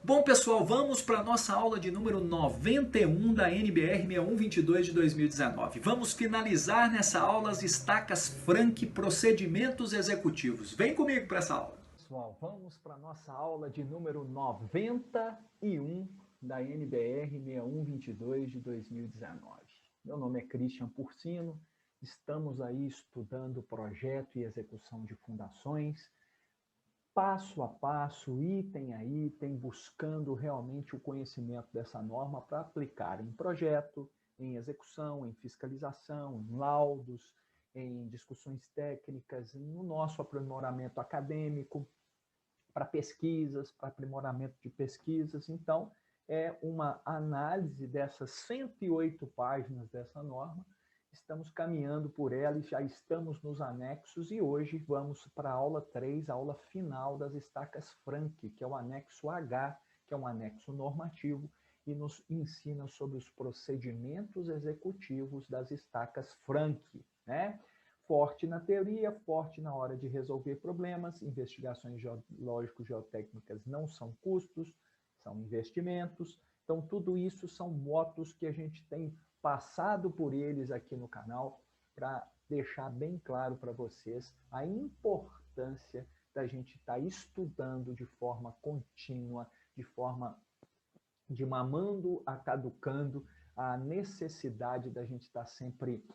Bom, pessoal, vamos para a nossa aula de número 91 da NBR 6122 de 2019. Vamos finalizar nessa aula as estacas Frank Procedimentos Executivos. Vem comigo para essa aula. Pessoal, vamos para a nossa aula de número 91 da NBR 6122 de 2019. Meu nome é Christian Porcino, estamos aí estudando projeto e execução de fundações, passo a passo, item a item, buscando realmente o conhecimento dessa norma para aplicar em projeto, em execução, em fiscalização, em laudos, em discussões técnicas, no nosso aprimoramento acadêmico, para pesquisas, para aprimoramento de pesquisas. Então, é uma análise dessas 108 páginas dessa norma. Estamos caminhando por ela e já estamos nos anexos e hoje vamos para a aula 3, a aula final das estacas Frank, que é o anexo H, que é um anexo normativo e nos ensina sobre os procedimentos executivos das estacas Frank, né? Forte na teoria, forte na hora de resolver problemas. Investigações geológico-geotécnicas não são custos, são investimentos. Então, tudo isso são motos que a gente tem passado por eles aqui no canal para deixar bem claro para vocês a importância da gente estar estudando de forma contínua, de forma de mamando a caducando, a necessidade da gente estar sempre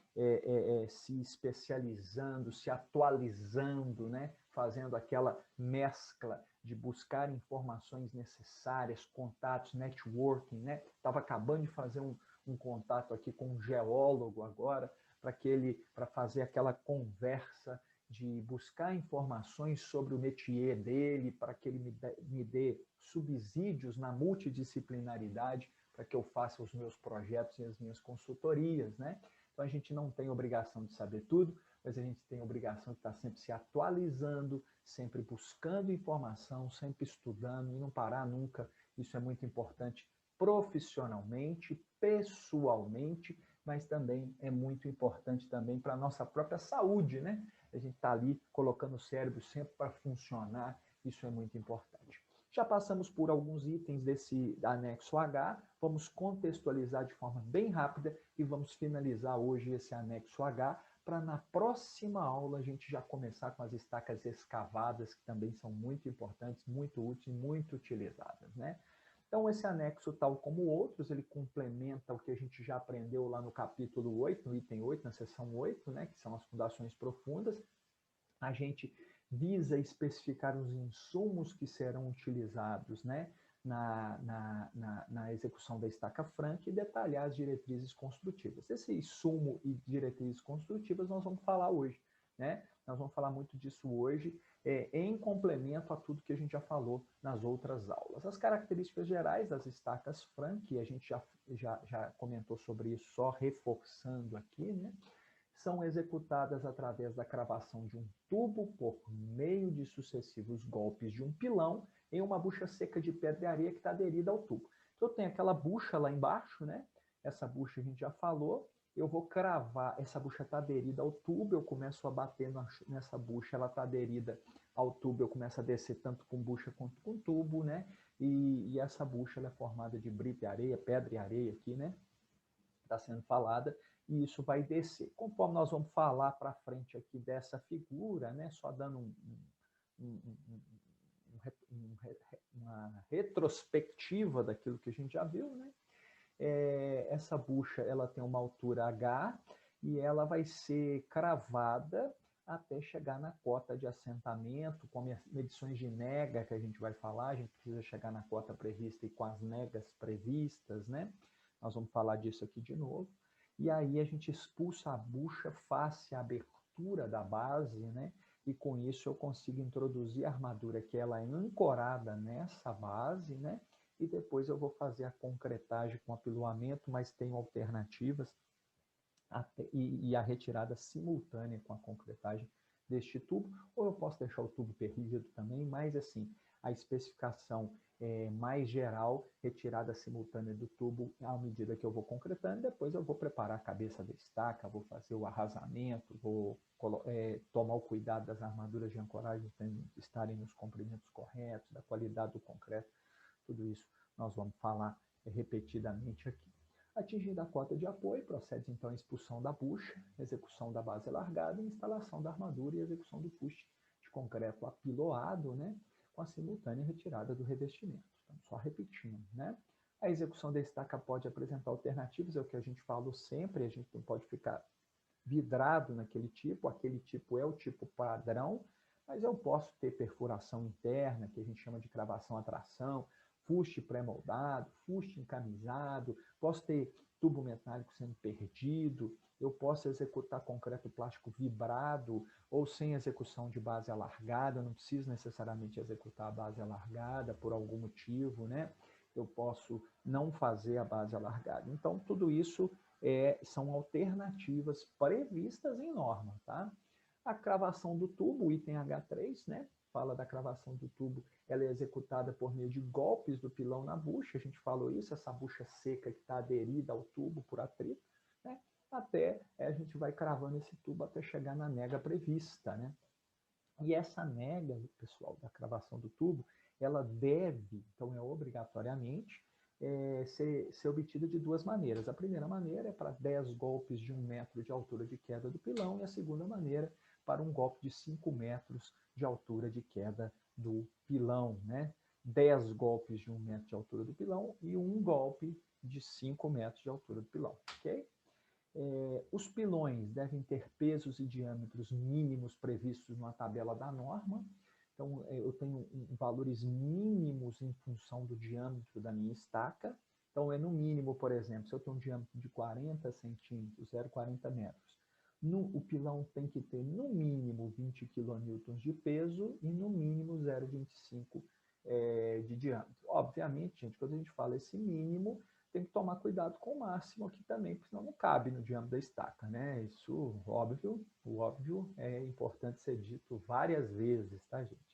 se especializando, se atualizando, né? Fazendo aquela mescla de buscar informações necessárias, contatos, networking, né? Estava acabando de fazer um contato aqui com um geólogo agora, para fazer aquela conversa de buscar informações sobre o métier dele, para que ele me dê subsídios na multidisciplinaridade, para que eu faça os meus projetos e as minhas consultorias, né? Então a gente não tem obrigação de saber tudo, mas a gente tem obrigação de estar sempre se atualizando, sempre buscando informação, sempre estudando e não parar nunca. Isso é muito importante profissionalmente, pessoalmente, mas também é muito importante também para a nossa própria saúde, né? A gente está ali colocando o cérebro sempre para funcionar, isso é muito importante. Já passamos por alguns itens desse anexo H, vamos contextualizar de forma bem rápida e vamos finalizar hoje esse anexo H, para na próxima aula a gente já começar com as estacas escavadas, que também são muito importantes, muito úteis, muito utilizadas, né? Então, esse anexo, tal como outros, ele complementa o que a gente já aprendeu lá no capítulo 8, no item 8, na seção 8, né, que são as fundações profundas. A gente visa especificar os insumos que serão utilizados, né, na execução da estaca franca e detalhar as diretrizes construtivas. Esse insumo e diretrizes construtivas nós vamos falar hoje, né? Nós vamos falar muito disso hoje, em complemento a tudo que a gente já falou nas outras aulas. As características gerais das estacas franca, a gente já comentou sobre isso, só reforçando aqui, né? São executadas através da cravação de um tubo por meio de sucessivos golpes de um pilão em uma bucha seca de pedra e areia que está aderida ao tubo. Então eu tenho aquela bucha lá embaixo, né? Essa bucha a gente já falou, eu vou cravar, essa bucha está aderida ao tubo, eu começo a bater nessa bucha, ela está aderida ao tubo, eu começo a descer tanto com bucha quanto com tubo, né? E essa bucha ela é formada de brita e areia, pedra e areia aqui, né? Está sendo falada, e isso vai descer. Conforme nós vamos falar para frente aqui dessa figura, né, só dando uma retrospectiva daquilo que a gente já viu, né? Essa bucha ela tem uma altura H e ela vai ser cravada até chegar na cota de assentamento, com medições de nega que a gente vai falar, a gente precisa chegar na cota prevista e com as negas previstas, né? Nós vamos falar disso aqui de novo. E aí a gente expulsa a bucha face à abertura da base, né? E com isso eu consigo introduzir a armadura que ela é ancorada nessa base, né? E depois eu vou fazer a concretagem com apiloamento, mas tenho alternativas e a retirada simultânea com a concretagem deste tubo, ou eu posso deixar o tubo perdido também, mas assim, a especificação mais geral, retirada simultânea do tubo à medida que eu vou concretando, depois eu vou preparar a cabeça da estaca, vou fazer o arrasamento, vou tomar o cuidado das armaduras de ancoragem estarem nos comprimentos corretos, da qualidade do concreto, Tudo isso nós vamos falar repetidamente aqui. Atingida a cota de apoio, procede então a expulsão da bucha, execução da base alargada, instalação da armadura e execução do push de concreto apiloado, né, com a simultânea retirada do revestimento. Então, só repetindo, né? A execução da estaca pode apresentar alternativas, é o que a gente fala sempre, a gente não pode ficar vidrado naquele tipo, aquele tipo é o tipo padrão, mas eu posso ter perfuração interna, que a gente chama de cravação a tração, fuste pré-moldado, fuste encamisado, posso ter tubo metálico sendo perdido, eu posso executar concreto plástico vibrado ou sem execução de base alargada, eu não preciso necessariamente executar a base alargada por algum motivo, né? Eu posso não fazer a base alargada. Então, tudo isso são alternativas previstas em norma, tá? A cravação do tubo, o item H3, né? Fala da cravação do tubo, ela é executada por meio de golpes do pilão na bucha, a gente falou isso, essa bucha seca que está aderida ao tubo por atrito, né? Até a gente vai cravando esse tubo até chegar na nega prevista, né? E essa nega, pessoal, da cravação do tubo, ela deve, então é obrigatoriamente, ser obtida de duas maneiras. A primeira maneira é para 10 golpes de 1 metro de altura de queda do pilão, e a segunda maneira para um golpe de 5 metros de altura de queda do pilão, né? 10 golpes de 1 metro de altura do pilão e um golpe de 5 metros de altura do pilão, ok? Os pilões devem ter pesos e diâmetros mínimos previstos na tabela da norma. Então, eu tenho valores mínimos em função do diâmetro da minha estaca. Então, no mínimo, por exemplo, se eu tenho um diâmetro de 40 centímetros, 0,40 metros, o pilão tem que ter no mínimo 20 kN de peso e no mínimo 0,25 de diâmetro. Obviamente, gente, quando a gente fala esse mínimo, tem que tomar cuidado com o máximo aqui também, porque senão não cabe no diâmetro da estaca, né? Isso, óbvio, o óbvio é importante ser dito várias vezes, tá, gente?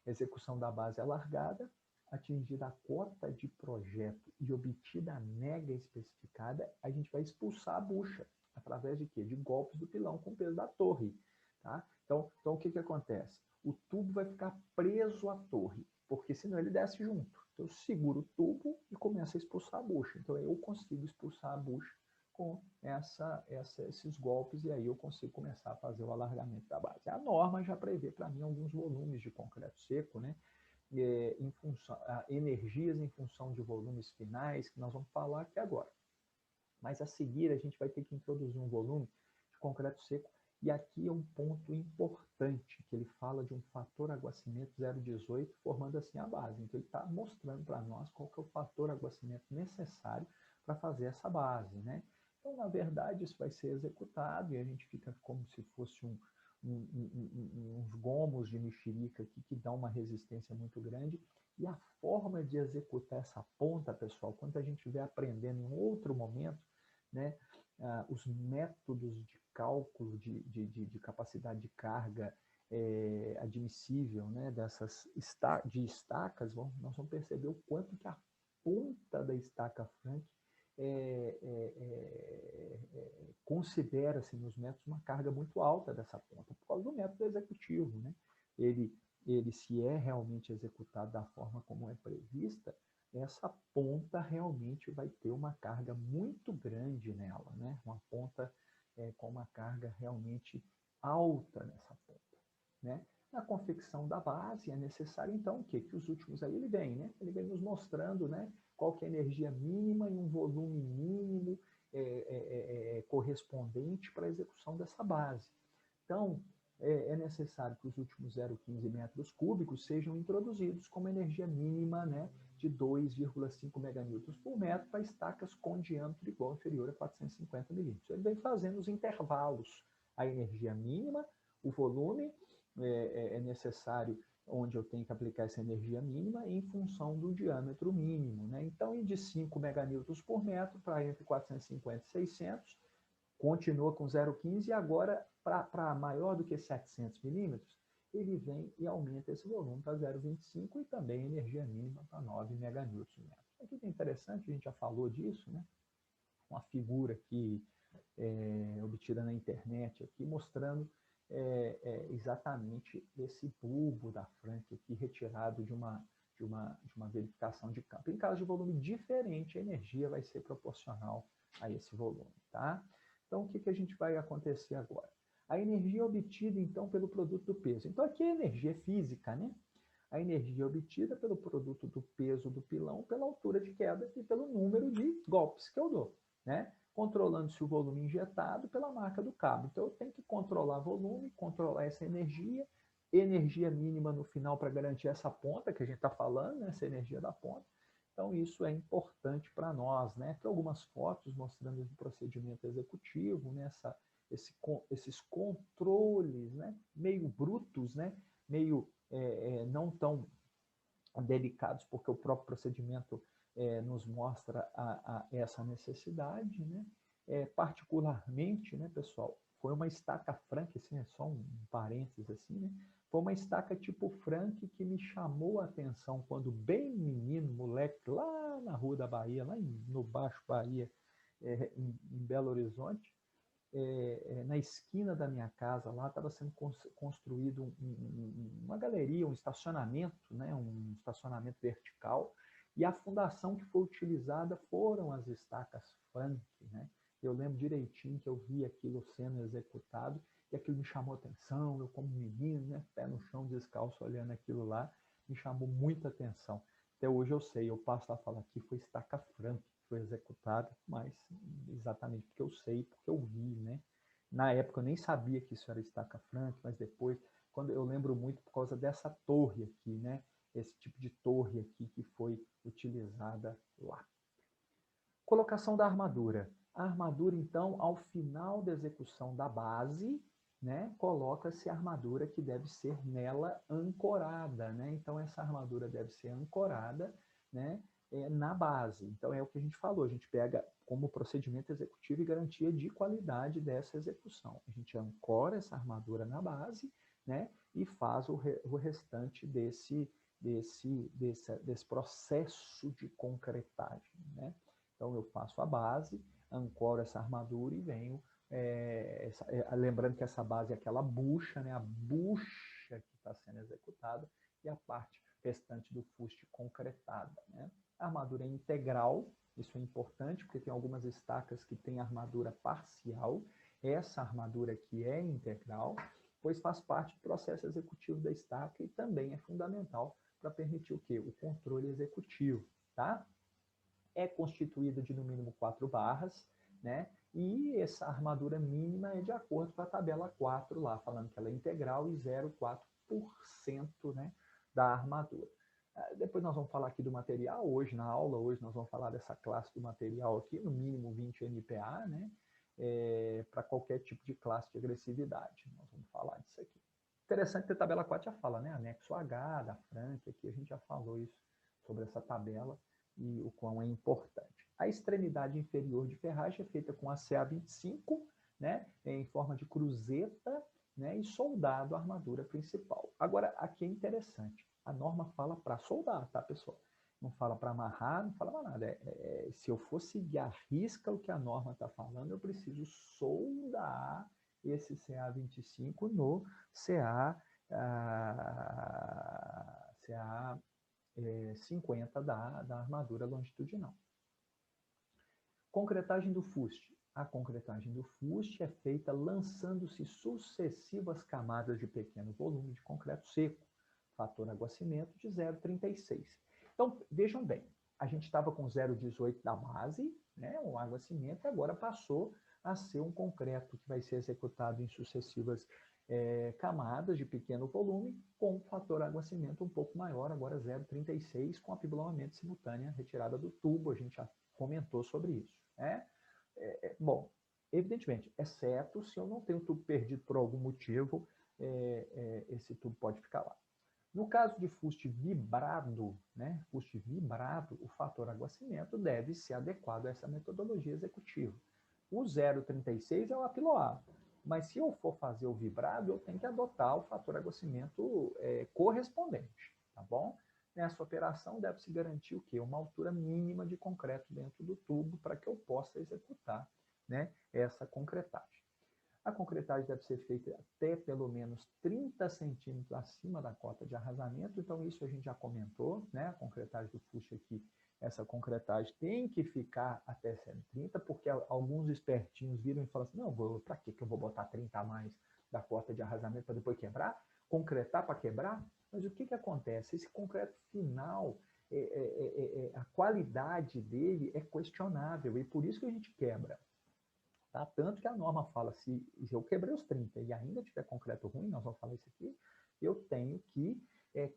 Execução da base alargada, atingida a cota de projeto e obtida a nega especificada, a gente vai expulsar a bucha, através de quê? De golpes do pilão com o peso da torre, tá? Então o que acontece? O tubo vai ficar preso à torre, porque senão ele desce junto. Então eu seguro o tubo e começo a expulsar a bucha. Então eu consigo expulsar a bucha com esses golpes, e aí eu consigo começar a fazer o alargamento da base. A norma já prevê para mim alguns volumes de concreto seco, né? Em função, energias em função de volumes finais, que nós vamos falar aqui agora. Mas a seguir a gente vai ter que introduzir um volume de concreto seco, e aqui é um ponto importante, que ele fala de um fator aguacimento 0,18, formando assim a base. Então ele está mostrando para nós qual que é o fator aguacimento necessário para fazer essa base, né? Então, na verdade, isso vai ser executado e a gente fica como se fosse uns gomos de mexerica aqui que dão uma resistência muito grande. E a forma de executar essa ponta, pessoal, quando a gente estiver aprendendo em outro momento, né, os métodos de cálculo de capacidade de carga admissível, né, de estacas, nós vamos perceber o quanto que a ponta da estaca Frank considera-se nos métodos uma carga muito alta dessa ponta, por causa do método executivo, né? Ele se é realmente executado da forma como é prevista, essa ponta realmente vai ter uma carga muito grande nela, né? Uma ponta com uma carga realmente alta nessa ponta, né? Na confecção da base é necessário, então, o quê? Que os últimos aí ele vem, né? Ele vem nos mostrando, né, qual que é a energia mínima e um volume mínimo correspondente para a execução dessa base. Então, é necessário que os últimos 0,15 metros cúbicos sejam introduzidos como energia mínima, né, de 2,5 meganewtons por metro para estacas com diâmetro igual ou inferior a 450 milímetros. Ele vem fazendo os intervalos, a energia mínima, o volume é necessário onde eu tenho que aplicar essa energia mínima em função do diâmetro mínimo, né? Então, de 5 meganewtons por metro para entre 450 e 600, continua com 0,15 e agora, para maior do que 700 milímetros, ele vem e aumenta esse volume para 0,25 e também energia mínima para 9 meganewtons por metro. Aqui é interessante, a gente já falou disso, né? Uma figura aqui obtida na internet, aqui mostrando exatamente esse bulbo da Frank aqui, retirado de de uma verificação de campo. Em caso de volume diferente, a energia vai ser proporcional a esse volume, tá? Então, o que a gente vai acontecer agora? A energia obtida, então, pelo produto do peso. Então, aqui é energia física, né? A energia obtida pelo produto do peso do pilão, pela altura de queda e pelo número de golpes que eu dou, né? Controlando-se o volume injetado pela marca do cabo. Então, eu tenho que controlar volume, controlar essa energia mínima no final para garantir essa ponta que a gente está falando, né? Essa energia da ponta. Então, isso é importante para nós, né? Tem algumas fotos mostrando o procedimento executivo, né? Esses controles, né? Meio brutos, né? Meio não tão delicados, porque o próprio procedimento nos mostra essa necessidade, né? Particularmente, né, pessoal, foi uma estaca Frank, assim, é só um parênteses assim, né? Foi uma estaca tipo Frank que me chamou a atenção quando bem menino, moleque, lá na Rua da Bahia, lá no Baixo Bahia, em Belo Horizonte, na esquina da minha casa, lá estava sendo construído uma galeria, um estacionamento, né, um estacionamento vertical, e a fundação que foi utilizada foram as estacas Frank, né? Eu lembro direitinho que eu vi aquilo sendo executado e aquilo me chamou atenção, eu como menino, né, pé no chão, descalço, olhando aquilo lá, me chamou muita atenção. Até hoje eu sei, eu passo lá e falo, aqui foi estaca Frank que foi executada, mas exatamente porque eu sei, porque eu vi, né? Na época eu nem sabia que isso era estaca Frank, mas depois, quando eu lembro muito por causa dessa torre aqui, né? Esse tipo de torre aqui que foi utilizada lá. Colocação da armadura. A armadura, então, ao final da execução da base, né, coloca-se a armadura que deve ser nela ancorada, né? Então, essa armadura deve ser ancorada, né, na base. Então, é o que a gente falou, a gente pega como procedimento executivo e garantia de qualidade dessa execução. A gente ancora essa armadura na base, né, e faz o restante desse processo de concretagem, né? Então, eu faço a base, ancoro essa armadura e venho... lembrando que essa base é aquela bucha, né? A bucha que está sendo executada e a parte restante do fuste concretada, né? A armadura é integral, isso é importante, porque tem algumas estacas que têm armadura parcial. Essa armadura aqui é integral, pois faz parte do processo executivo da estaca e também é fundamental para permitir o quê? O controle executivo, tá? É constituída de no mínimo 4 barras, né? E essa armadura mínima é de acordo com a tabela 4 lá, falando que ela é integral e 0,4%, né, da armadura. Depois nós vamos falar aqui do material, hoje na aula, hoje nós vamos falar dessa classe do material aqui, no mínimo 20 MPa, né? Para qualquer tipo de classe de agressividade. Nós vamos falar disso aqui. Interessante que a tabela 4 já fala, né? Anexo H, da Frank, aqui a gente já falou isso sobre essa tabela e o quão é importante. A extremidade inferior de ferragem é feita com a CA25, né, em forma de cruzeta, né, e soldado a armadura principal. Agora, aqui é interessante, a norma fala para soldar, tá, pessoal? Não fala para amarrar, não fala para nada. Se eu for seguir a risca o que a norma está falando, eu preciso soldar esse CA25 no CA 50 da armadura longitudinal. Concretagem do fuste. A concretagem do fuste é feita lançando-se sucessivas camadas de pequeno volume de concreto seco, fator aguacimento de 0,36. Então, vejam bem, a gente estava com 0,18 da base, né, um aguacimento, e agora passou a ser um concreto que vai ser executado em sucessivas camadas de pequeno volume, com fator aguacimento um pouco maior, agora 0,36, com apiblonamento simultâneo, retirada do tubo, a gente já comentou sobre isso. Né? Bom, evidentemente, exceto se eu não tenho tubo perdido por algum motivo, esse tubo pode ficar lá. No caso de fuste vibrado, né, fuste vibrado, o fator aguacimento deve ser adequado a essa metodologia executiva. O 0,36 é o apiloado. Mas se eu for fazer o vibrado, eu tenho que adotar o fator aguacimento correspondente, tá bom? Nessa operação deve-se garantir o quê? Uma altura mínima de concreto dentro do tubo para que eu possa executar, né, essa concretagem. A concretagem deve ser feita até pelo menos 30 centímetros acima da cota de arrasamento, então isso a gente já comentou, né? A concretagem do fuste aqui, essa concretagem tem que ficar até 130, porque alguns espertinhos viram e falam assim, não, para que eu vou botar 30 a mais da cota de arrasamento para depois quebrar? Concretar para quebrar? Mas o que acontece? Esse concreto final, a qualidade dele é questionável, e por isso que a gente quebra. Tá? Tanto que a norma fala, se eu quebrei os 30 e ainda tiver concreto ruim, nós vamos falar isso aqui, eu tenho que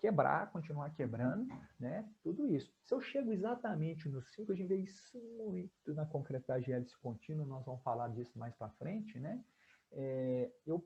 quebrar, continuar quebrando, né? Tudo isso. Se eu chego exatamente nos 5, a gente vê isso muito na concretagem hélice contínua, nós vamos falar disso mais para frente, né? Eu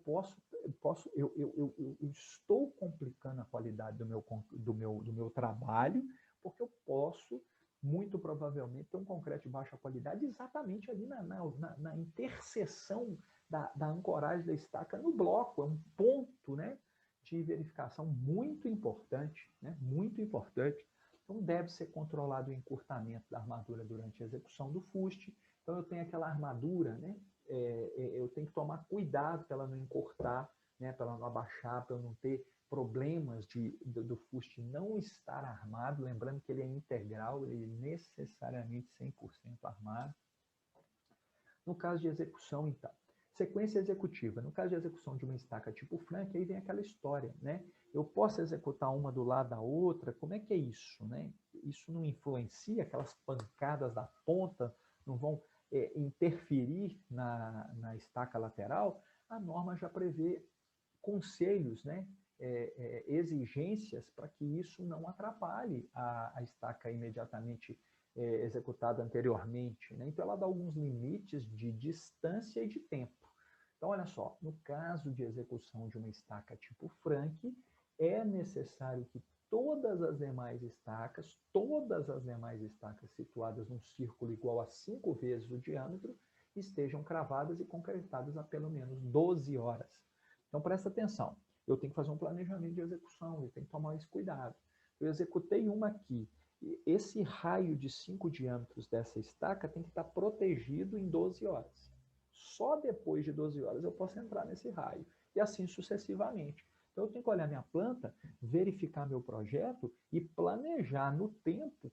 estou complicando a qualidade do meu trabalho, porque eu posso muito provavelmente ter um concreto de baixa qualidade exatamente ali na interseção da ancoragem da estaca no bloco. É um ponto, né, de verificação muito importante, né, muito importante. Então deve ser controlado o encurtamento da armadura durante a execução do fuste. Então eu tenho aquela armadura, né, eu tenho que tomar cuidado para ela não encurtar, né, para ela não abaixar, para eu não ter problemas do fuste não estar armado, lembrando que ele é integral, ele é necessariamente 100% armado. No caso de execução, então, sequência executiva. No caso de execução de uma estaca tipo Frank, aí vem aquela história, né? Eu posso executar uma do lado da outra, como é que é isso, né? Isso não influencia, aquelas pancadas da ponta não vão interferir na estaca lateral? A norma já prevê conselhos, né? Exigências para que isso não atrapalhe a estaca imediatamente executada anteriormente, né? Então ela dá alguns limites de distância e de tempo. Então olha só, no caso de execução de uma estaca tipo Frank, é necessário que todas as demais estacas situadas num círculo igual a 5 vezes o diâmetro, estejam cravadas e concretadas a pelo menos 12 horas. Então presta atenção, eu tenho que fazer um planejamento de execução, eu tenho que tomar esse cuidado. Eu executei uma aqui, esse raio de 5 diâmetros dessa estaca tem que estar protegido em 12 horas. Só depois de 12 horas eu posso entrar nesse raio, e assim sucessivamente. Então eu tenho que olhar minha planta, verificar meu projeto e planejar no tempo.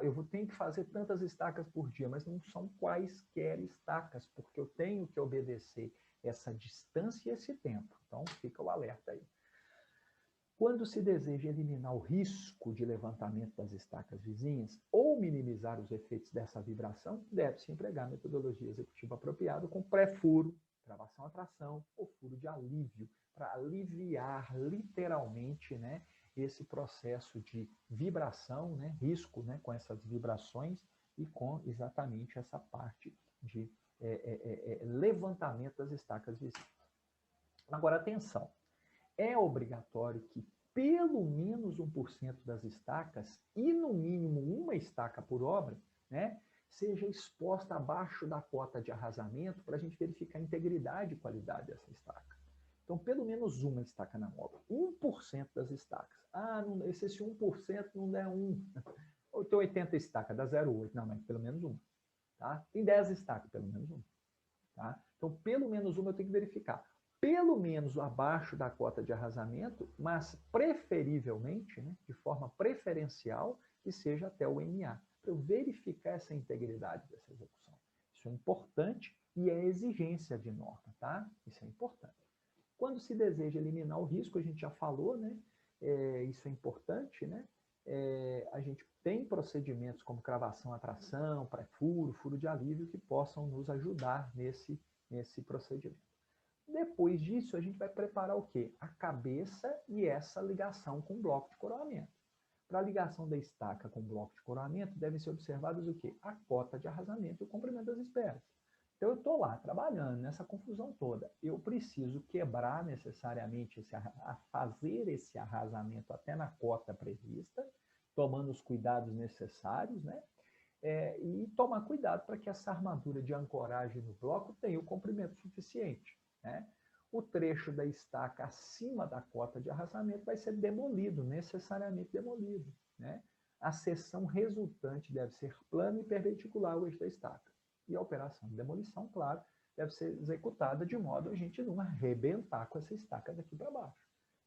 Eu tenho que fazer tantas estacas por dia, mas não são quaisquer estacas, porque eu tenho que obedecer essa distância e esse tempo. Então fica o alerta aí. Quando se deseja eliminar o risco de levantamento das estacas vizinhas ou minimizar os efeitos dessa vibração, deve-se empregar metodologia executiva apropriada com pré-furo, travação a tração ou furo de alívio, para aliviar literalmente, né, esse processo de vibração, né, risco, né, com essas vibrações e com exatamente essa parte de levantamento das estacas vizinhas. Agora, atenção, é obrigatório que pelo menos 1% das estacas, e no mínimo uma estaca por obra, né, seja exposta abaixo da cota de arrasamento para a gente verificar a integridade e qualidade dessa estaca. Então, pelo menos uma estaca na obra. 1% das estacas. Não, esse 1% não der 1. Ou tem 80 estacas, dá 0,8. Não, mas pelo menos uma. Tá? Tem 10 estacas, pelo menos uma. Tá? Então, pelo menos uma eu tenho que verificar. Pelo menos abaixo da cota de arrasamento, mas preferivelmente, né, de forma preferencial, que seja até o MA, para eu verificar essa integridade dessa execução. Isso é importante e é exigência de norma, tá? Isso é importante. Quando se deseja eliminar o risco, a gente já falou, né? Isso é importante, né? A gente tem procedimentos como cravação a tração, pré-furo, furo de alívio, que possam nos ajudar nesse procedimento. Depois disso, a gente vai preparar o quê? A cabeça e essa ligação com o bloco de coroamento. Para a ligação da estaca com o bloco de coroamento, devem ser observados o quê? A cota de arrasamento e o comprimento das esperas. Então, eu estou lá trabalhando nessa confusão toda. Eu preciso quebrar necessariamente, fazer esse arrasamento até na cota prevista, tomando os cuidados necessários, né? E tomar cuidado para que essa armadura de ancoragem no bloco tenha o comprimento suficiente, né? O trecho da estaca acima da cota de arrasamento vai ser demolido, necessariamente demolido, né? A seção resultante deve ser plana e perpendicular ao eixo da estaca. E a operação de demolição, claro, deve ser executada de modo a gente não arrebentar com essa estaca daqui para baixo.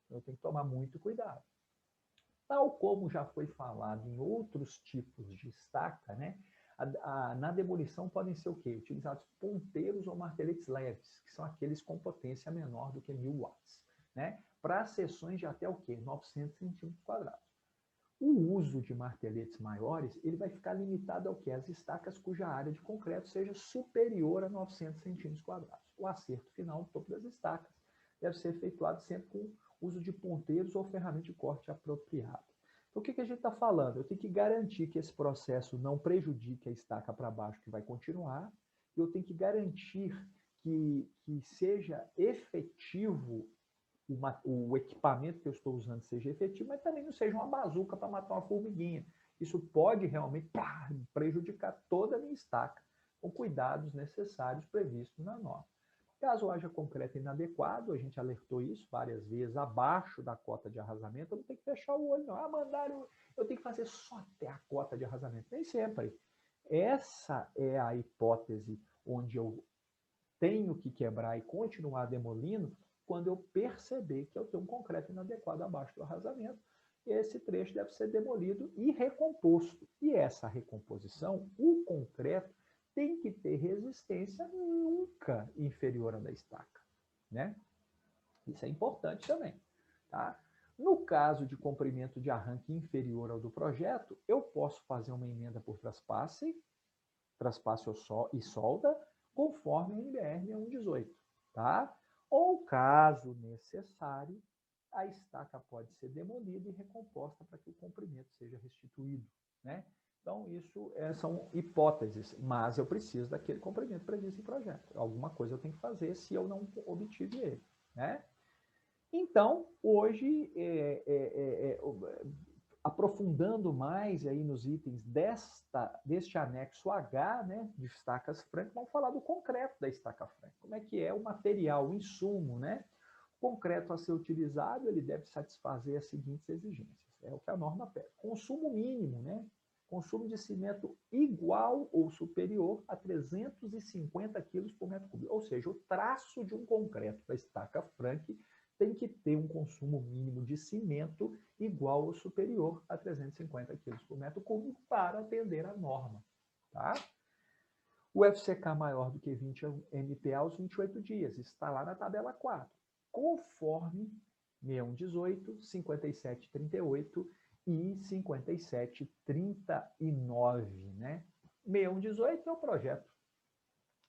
Então tem que tomar muito cuidado. Tal como já foi falado em outros tipos de estaca, né? Na demolição podem ser o quê? Utilizados ponteiros ou marteletes leves, que são aqueles com potência menor do que 1000 watts, né? Para seções de até o quê? 900 centímetros quadrados. O uso de marteletes maiores, ele vai ficar limitado ao quê? As estacas cuja área de concreto seja superior a 900 centímetros quadrados. O acerto final no topo das estacas deve ser efetuado sempre com uso de ponteiros ou ferramenta de corte apropriado. Então, o que a gente está falando? Eu tenho que garantir que esse processo não prejudique a estaca para baixo, que vai continuar. Eu tenho que garantir que seja efetivo o equipamento que eu estou usando seja efetivo, mas também não seja uma bazuca para matar uma formiguinha. Isso pode realmente prejudicar toda a minha estaca, com cuidados necessários previstos na norma. Caso haja concreto inadequado, a gente alertou isso várias vezes, abaixo da cota de arrasamento, eu não tenho que fechar o olho, não. Mandaram, eu tenho que fazer só até a cota de arrasamento. Nem sempre. Essa é a hipótese onde eu tenho que quebrar e continuar demolindo, quando eu perceber que eu tenho um concreto inadequado abaixo do arrasamento. Esse trecho deve ser demolido e recomposto. E essa recomposição, o concreto tem que ter resistência nunca inferior à da estaca, né? Isso é importante também, tá? No caso de comprimento de arranque inferior ao do projeto, eu posso fazer uma emenda por traspasse e solda, conforme a NBR 6118, tá? Ou, caso necessário, a estaca pode ser demolida e recomposta para que o comprimento seja restituído, né? Então, isso são hipóteses, mas eu preciso daquele comprimento previsto em projeto. Alguma coisa eu tenho que fazer se eu não obtive ele, né? Então, hoje, aprofundando mais aí nos itens deste anexo H, né, de estacas francas, vamos falar do concreto da estaca franca. Como é que é o material, o insumo, né? O concreto a ser utilizado, ele deve satisfazer as seguintes exigências. É o que a norma pede. Consumo mínimo, né? Consumo de cimento igual ou superior a 350 kg por metro cúbico. Ou seja, o traço de um concreto da estaca franca tem que ter um consumo mínimo de cimento igual ou superior a 350 kg por metro cúbico para atender a norma, tá? O FCK maior do que 20 MPa aos 28 dias, está lá na tabela 4, conforme 6118, 5738 e 5739, né? 6118 é o projeto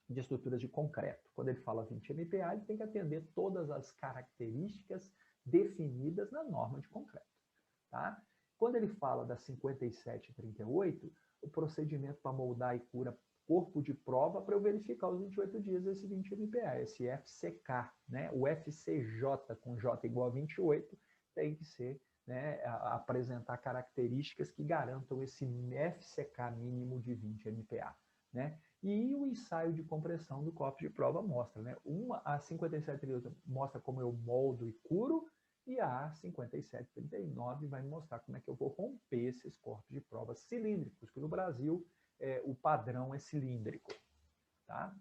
de estruturas de concreto. Quando ele fala 20 MPa, ele tem que atender todas as características definidas na norma de concreto, tá? Quando ele fala da 5738, o procedimento para moldar e cura corpo de prova para eu verificar os 28 dias esse 20 MPa, esse FCK, né? O FCJ com J igual a 28 tem que ser, né, apresentar características que garantam esse FCK mínimo de 20 MPa, né? E o ensaio de compressão do corpo de prova mostra, né? A 5738 mostra como eu moldo e curo, e a 5739 vai me mostrar como é que eu vou romper esses corpos de prova cilíndricos, que no Brasil o padrão é cilíndrico, tá?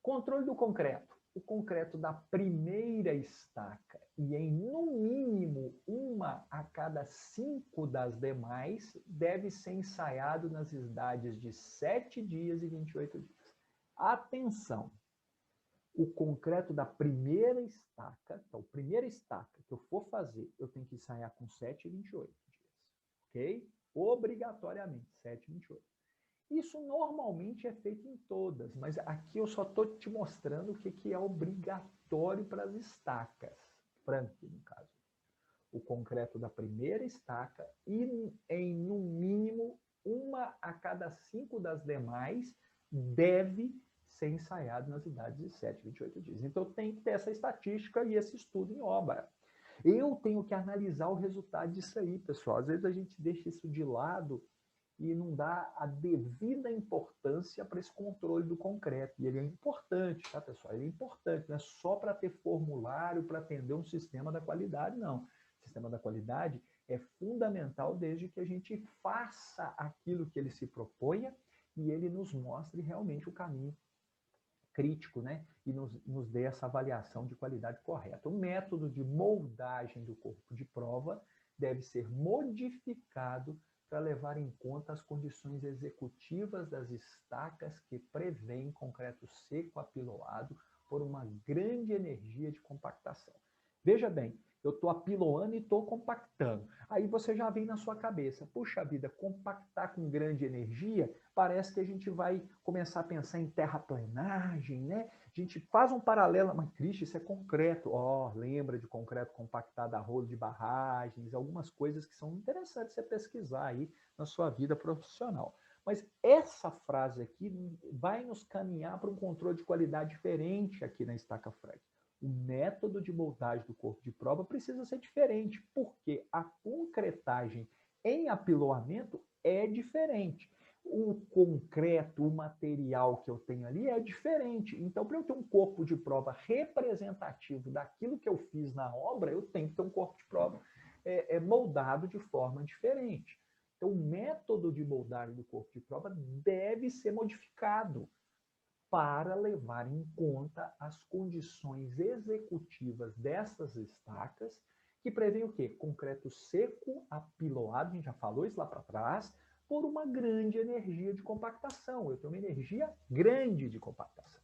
Controle do concreto. O concreto da primeira estaca e em no mínimo uma a cada 5 das demais deve ser ensaiado nas idades de 7 dias e 28 dias. Atenção! O concreto da primeira estaca, então, primeira estaca que eu for fazer, eu tenho que ensaiar com 7 e 28 dias, ok? Obrigatoriamente, 7 e 28. Isso normalmente é feito em todas, mas aqui eu só estou te mostrando o que é obrigatório para as estacas, franco no caso. O concreto da primeira estaca e em no mínimo uma a cada 5 das demais deve ser ensaiado nas idades de 7 e 28 dias. Então tem que ter essa estatística e esse estudo em obra. Eu tenho que analisar o resultado disso aí, pessoal. Às vezes a gente deixa isso de lado e não dá a devida importância para esse controle do concreto. E ele é importante, tá, pessoal? Ele é importante, não é só para ter formulário, para atender um sistema da qualidade, não. O sistema da qualidade é fundamental desde que a gente faça aquilo que ele se proponha e ele nos mostre realmente o caminho crítico, né? E nos dê essa avaliação de qualidade correta. O método de moldagem do corpo de prova deve ser modificado para levar em conta as condições executivas das estacas que prevêem concreto seco apiloado por uma grande energia de compactação. Veja bem, eu estou apiloando e estou compactando. Aí você já vem na sua cabeça, puxa vida, compactar com grande energia, parece que a gente vai começar a pensar em terraplanagem, né? A gente faz um paralelo, mas Cristo, isso é concreto. Lembra de concreto compactado a rolo de barragens, algumas coisas que são interessantes você pesquisar aí na sua vida profissional. Mas essa frase aqui vai nos caminhar para um controle de qualidade diferente aqui na estaca Frank. O método de moldagem do corpo de prova precisa ser diferente, porque a concretagem em apiloamento é diferente. O concreto, o material que eu tenho ali é diferente. Então, para eu ter um corpo de prova representativo daquilo que eu fiz na obra, eu tenho que ter um corpo de prova moldado de forma diferente. Então, o método de moldagem do corpo de prova deve ser modificado para levar em conta as condições executivas dessas estacas, que prevêem o quê? Concreto seco, apiloado, a gente já falou isso lá para trás, por uma grande energia de compactação. Eu tenho uma energia grande de compactação.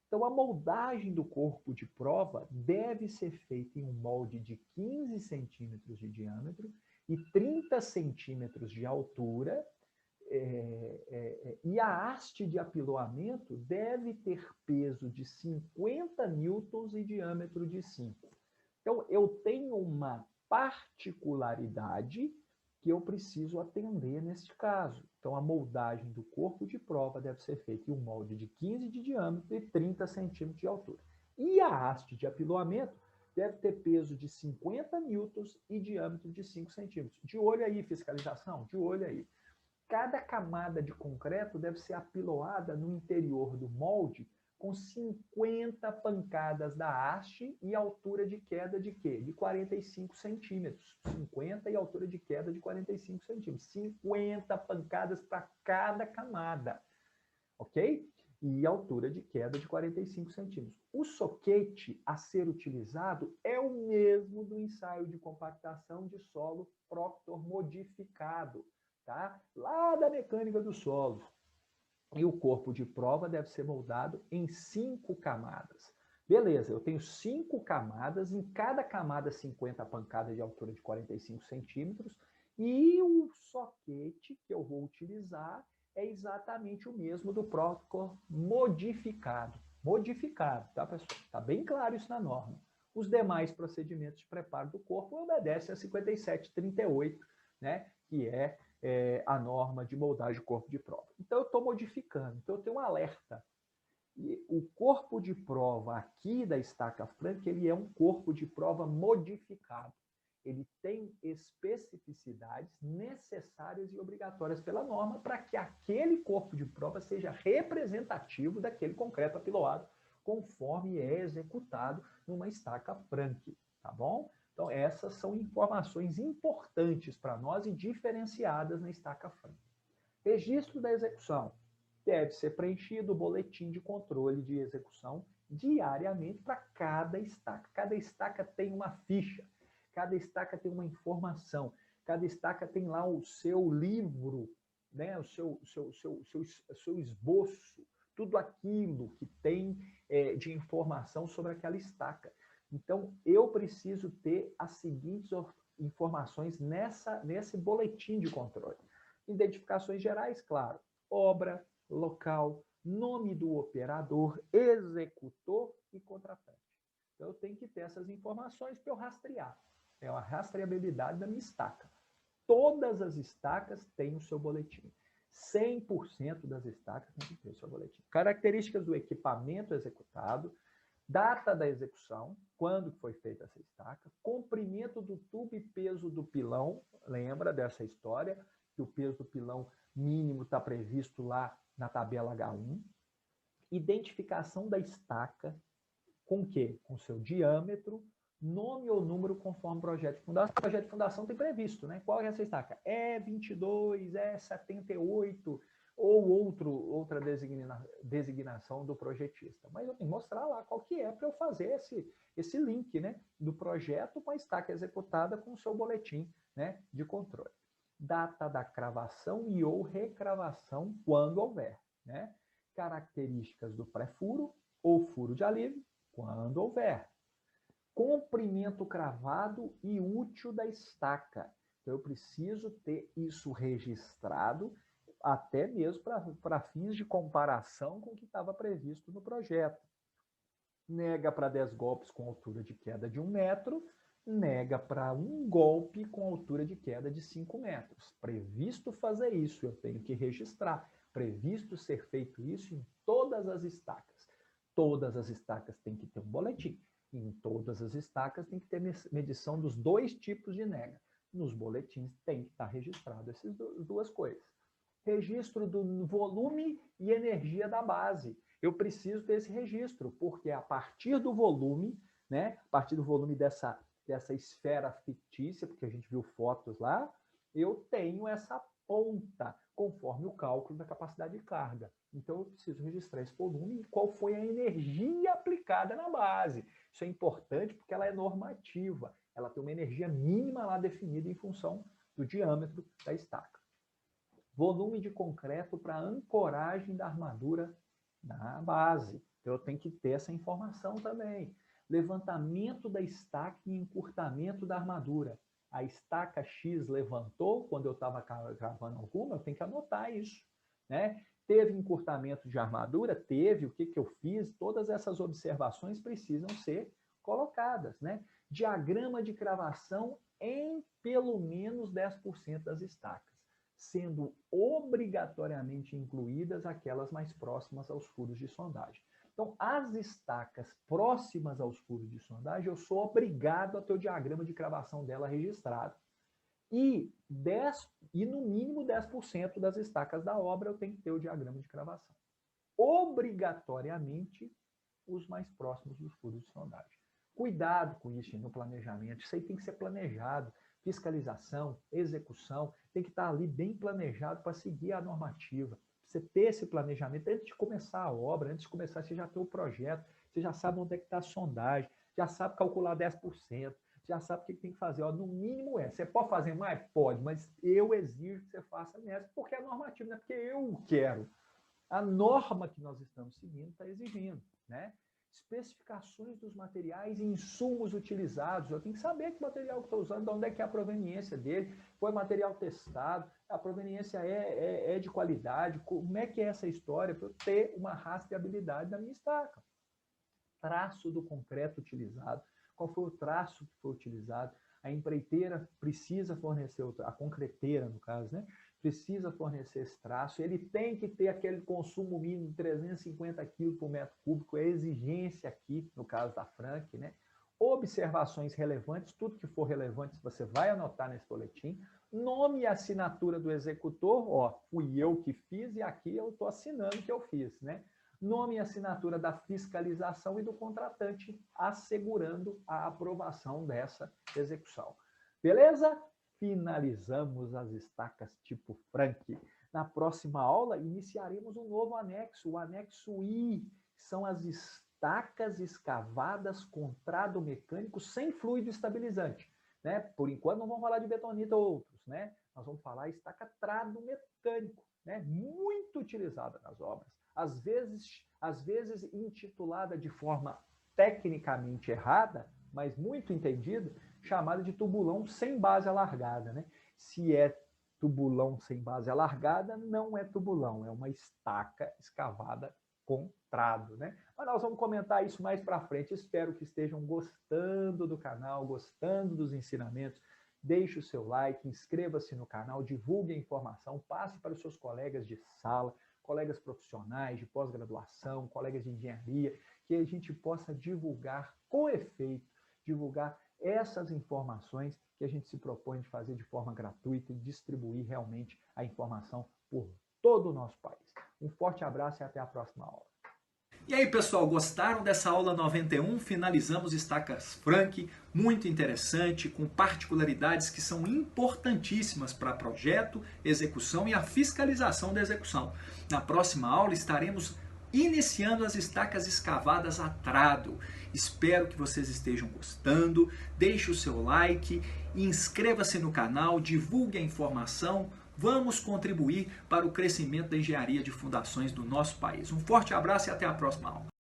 Então, a moldagem do corpo de prova deve ser feita em um molde de 15 centímetros de diâmetro e 30 centímetros de altura, e a haste de apiloamento deve ter peso de 50 newtons e diâmetro de 5. Então, eu tenho uma particularidade que eu preciso atender neste caso. Então, a moldagem do corpo de prova deve ser feita em um molde de 15 de diâmetro e 30 centímetros de altura. E a haste de apiloamento deve ter peso de 50 newtons e diâmetro de 5 centímetros. De olho aí, fiscalização, de olho aí. Cada camada de concreto deve ser apiloada no interior do molde com 50 pancadas da haste e altura de queda de quê? De 45 centímetros. 50 e altura de queda de 45 centímetros. 50 pancadas para cada camada, ok? E altura de queda de 45 centímetros. O soquete a ser utilizado é o mesmo do ensaio de compactação de solo Proctor modificado, tá? Lá da mecânica do solo. E o corpo de prova deve ser moldado em 5 camadas. Beleza, eu tenho 5 camadas, em cada camada 50 pancadas de altura de 45 centímetros, e o soquete que eu vou utilizar é exatamente o mesmo do Proctor modificado. Modificado, tá, pessoal? Tá bem claro isso na norma. Os demais procedimentos de preparo do corpo obedecem a 5738, né, que é a norma de moldagem de corpo de prova. Então, eu estou modificando. Então, eu tenho um alerta. E o corpo de prova aqui da estaca Frank, ele é um corpo de prova modificado. Ele tem especificidades necessárias e obrigatórias pela norma para que aquele corpo de prova seja representativo daquele concreto apiloado, conforme é executado numa estaca Frank, tá bom? Então, essas são informações importantes para nós e diferenciadas na estaca Frank. Registro da execução. Deve ser preenchido o boletim de controle de execução diariamente para cada estaca. Cada estaca tem uma ficha, cada estaca tem uma informação, cada estaca tem lá o seu livro, né? o seu esboço, tudo aquilo que tem de informação sobre aquela estaca. Então, eu preciso ter as seguintes informações nesse boletim de controle. Identificações gerais, claro. Obra, local, nome do operador, executor e contratante. Então, eu tenho que ter essas informações para eu rastrear. É a rastreabilidade da minha estaca. Todas as estacas têm o seu boletim. 100% das estacas têm que ter o seu boletim. Características do equipamento executado, data da execução, quando foi feita essa estaca, comprimento do tubo e peso do pilão, lembra dessa história, que o peso do pilão mínimo está previsto lá na tabela H1, identificação da estaca, com o quê? Com seu diâmetro, nome ou número conforme o projeto de fundação. O projeto de fundação tem previsto, né? Qual é essa estaca? É 22, é 78, ou outra designação do projetista. Mas eu tenho que mostrar lá qual que é para eu fazer esse link, né, do projeto com a estaca executada com o seu boletim, né, de controle. Data da cravação e ou recravação quando houver, né? Características do pré-furo ou furo de alívio quando houver. Comprimento cravado e útil da estaca. Então, eu preciso ter isso registrado, até mesmo para fins de comparação com o que estava previsto no projeto. Nega para 10 golpes com altura de queda de 1 metro, nega para 1 golpe com altura de queda de 5 metros. Previsto fazer isso, eu tenho que registrar. Previsto ser feito isso em todas as estacas. Todas as estacas têm que ter um boletim. Em todas as estacas tem que ter medição dos 2 tipos de nega. Nos boletins tem que estar registrado essas duas coisas. Registro do volume e energia da base. Eu preciso ter esse registro, porque a partir do volume, né, a partir do volume dessa esfera fictícia, porque a gente viu fotos lá, eu tenho essa ponta, conforme o cálculo da capacidade de carga. Então, eu preciso registrar esse volume e qual foi a energia aplicada na base. Isso é importante porque ela é normativa. Ela tem uma energia mínima lá definida em função do diâmetro da estaca. Volume de concreto para ancoragem da armadura na base. Então, eu tenho que ter essa informação também. Levantamento da estaca e encurtamento da armadura. A estaca X levantou quando eu estava cravando alguma, eu tenho que anotar isso, né? Teve encurtamento de armadura? Teve. O que eu fiz? Todas essas observações precisam ser colocadas, né? Diagrama de cravação em pelo menos 10% das estacas, sendo obrigatoriamente incluídas aquelas mais próximas aos furos de sondagem. Então, as estacas próximas aos furos de sondagem, eu sou obrigado a ter o diagrama de cravação dela registrado. E no mínimo 10% das estacas da obra eu tenho que ter o diagrama de cravação. Obrigatoriamente, os mais próximos dos furos de sondagem. Cuidado com isso no planejamento. Isso aí tem que ser planejado. Fiscalização, execução, tem que estar ali bem planejado para seguir a normativa. Você ter esse planejamento antes de começar a obra, antes de começar, você já tem o projeto, você já sabe onde é que está a sondagem, já sabe calcular 10%, já sabe o que tem que fazer. Ó, no mínimo é. Você pode fazer mais? Pode, mas eu exijo que você faça mesmo, porque é normativo, não é porque eu quero. A norma que nós estamos seguindo está exigindo, né? Especificações dos materiais e insumos utilizados. Eu tenho que saber que material que estou usando, de onde é que é a proveniência dele, foi material testado, a proveniência é de qualidade, como é que é essa história para eu ter uma rastreabilidade da minha estaca. Traço do concreto utilizado, qual foi o traço que foi utilizado, a empreiteira precisa fornecer, a concreteira no caso, né? Precisa fornecer esse traço, ele tem que ter aquele consumo mínimo de 350 kg por metro cúbico, é exigência aqui, no caso da Frank, né? Observações relevantes, tudo que for relevante você vai anotar nesse boletim. Nome e assinatura do executor, ó, fui eu que fiz e aqui eu estou assinando que eu fiz, né? Nome e assinatura da fiscalização e do contratante, assegurando a aprovação dessa execução. Beleza? Finalizamos as estacas tipo Frank. Na próxima aula, iniciaremos um novo anexo, o anexo I, que são as estacas escavadas com trado mecânico sem fluido estabilizante. Né? Por enquanto, não vamos falar de betonita ou outros, né? Nós vamos falar estaca trado mecânico, né? Muito utilizada nas obras. Às vezes intitulada de forma tecnicamente errada, mas muito entendida, chamada de tubulão sem base alargada, né? Se é tubulão sem base alargada, não é tubulão, é uma estaca escavada com trado, né? Mas nós vamos comentar isso mais para frente. Espero que estejam gostando do canal, gostando dos ensinamentos. Deixe o seu like, inscreva-se no canal, divulgue a informação, passe para os seus colegas de sala, colegas profissionais de pós-graduação, colegas de engenharia, que a gente possa divulgar com efeito, divulgar essas informações que a gente se propõe de fazer de forma gratuita e distribuir realmente a informação por todo o nosso país. Um forte abraço e até a próxima aula. E aí, pessoal, gostaram dessa aula 91? Finalizamos estacas Frank, muito interessante, com particularidades que são importantíssimas para projeto, execução e a fiscalização da execução. Na próxima aula estaremos iniciando as estacas escavadas a trado. Espero que vocês estejam gostando. Deixe o seu like, inscreva-se no canal, divulgue a informação. Vamos contribuir para o crescimento da engenharia de fundações do nosso país. Um forte abraço e até a próxima aula.